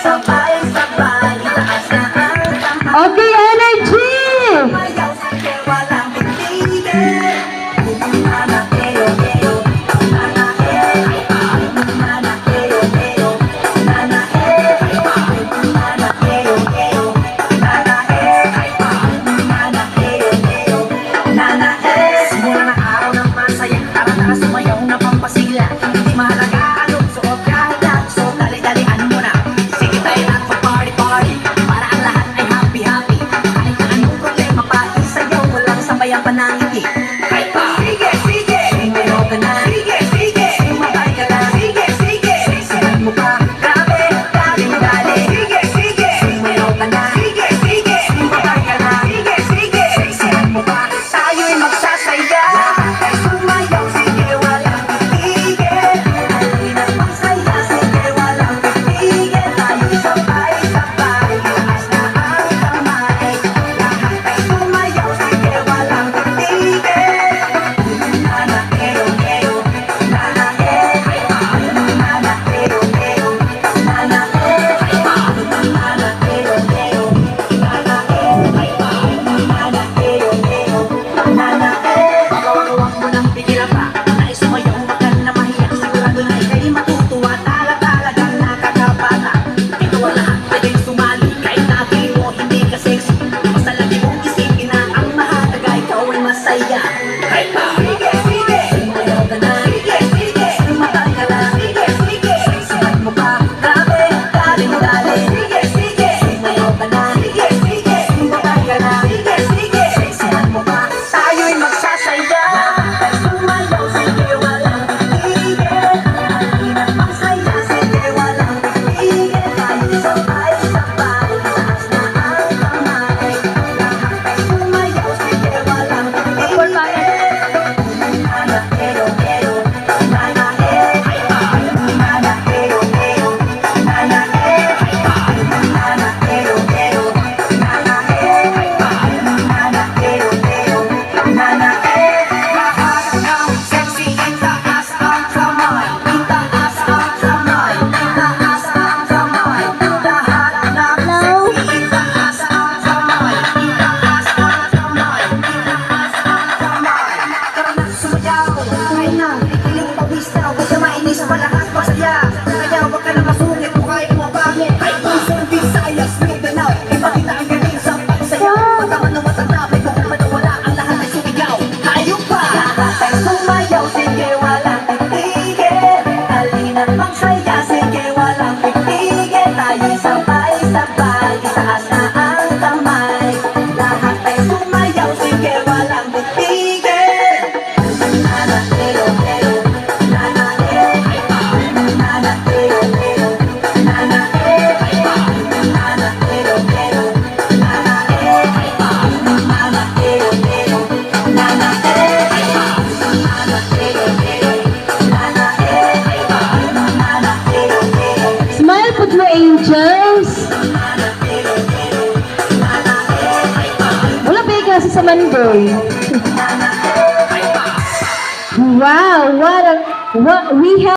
sabay-sabay, itaas na ang kamay. Okay, energy! Sumayaw sige walang titigil. Nana eyo eyo, nana nana eyo eyo, nana nana eyo eyo, nana nana eyo eyo, nana simula na araw ng masaya, tara-tara sumayaw na pampasigla. Hindi mahalaga anong suot kahit na so dali-dalian mo na. Sige tayo na party-party para ang lahat ay happy-happy. Kahit na anong problema pa, isayaw mo lang sabayan pa ng ngiti. Kahit pa, sige, sige, sumayaw ka na. Sige, sige, sumakay ka na. Sige, sige, sigahan mo pa. Grabe, dali mo dali. Sige, sige, sumayaw ka na. Sige, sige, sumakay ka na. Sige, sige, sigahan mo pa. Tayo'y magsasaya. Sumayaw, sige, walang titigil. Halina't magsaya, sige, walang titigil. Tayo'y sabay-sabay, itaas na ang kamay. Lahat ay sumayaw, sige, walang titigil. Nana eyo eyo, nana nana eyo eyo, nana nana eyo eyo, nana nana eyo eyo, nana Huwag mo nang pigilan pa. Nais sumayaw, wag ka na mahiya. Sigurado na ika'y matutuwa. Talagang nakakabata. Ito ang lahat, pwedeng sumali. Kahit na feeling mo hindi ka sexy, basta lagi mong isipin na ang mahalaga ikaw ay masaya. Kahit pa, sige, sige, sumayaw ka na. Sige, sige, sumakay ka na. Sige, sige, sigahan mo pa. Grabe, dali mo dali. Sige, sige, sumayaw ka na. Sige, sige, sumakay ka na. Sige, sige, sigahan mo pa. Tayo'y magsasaya. Sumayaw, sige, walang titigil. Halina't magsaya, sige, walang titigil. Tayo'y sabay-sabay, itaas na ang kamay. Lahat ay sumayaw, sige, walang titigil. Nana eyo eyo, nana nana eyo eyo, nana nana eyo eyo, nana nana eyo eyo, nana lahat ng sexy itaas ang kamay, itaas ang kamay, itaas ang kamay. Lahat ng sexy itaas ang kamay, itaas ang kamay, itaas ang kamay. Tara na sumayaw, kaya na, piling pawis na, huwag ka mainis, malakas masaya. Kaya huwag ka na masungit, kahit mo pangit. Kahit Luzon, Visayas, Mindanao, ipakita ang galing sa pagsayaw. Matama na matanda, may kung manawala, ang lahat ay sumigaw. Hayop pa! Lahat ay sumayaw, sige walang titigil. Halina't magsaya, sige walang titigil. Tayo'y sabay-sabay, itaas na ang kamay. Lahat ay sumayaw, sige walang titigil. Nana eyo eyo, nana nana eyo eyo, nana nana eyo eyo, nana nana eyo eyo, nana nana eyo eyo, nana nana eyo eyo, Smile, put mo angels! nana eyo eyo, nana Wala ba yung kasi sa Monday? nana Wow, what we have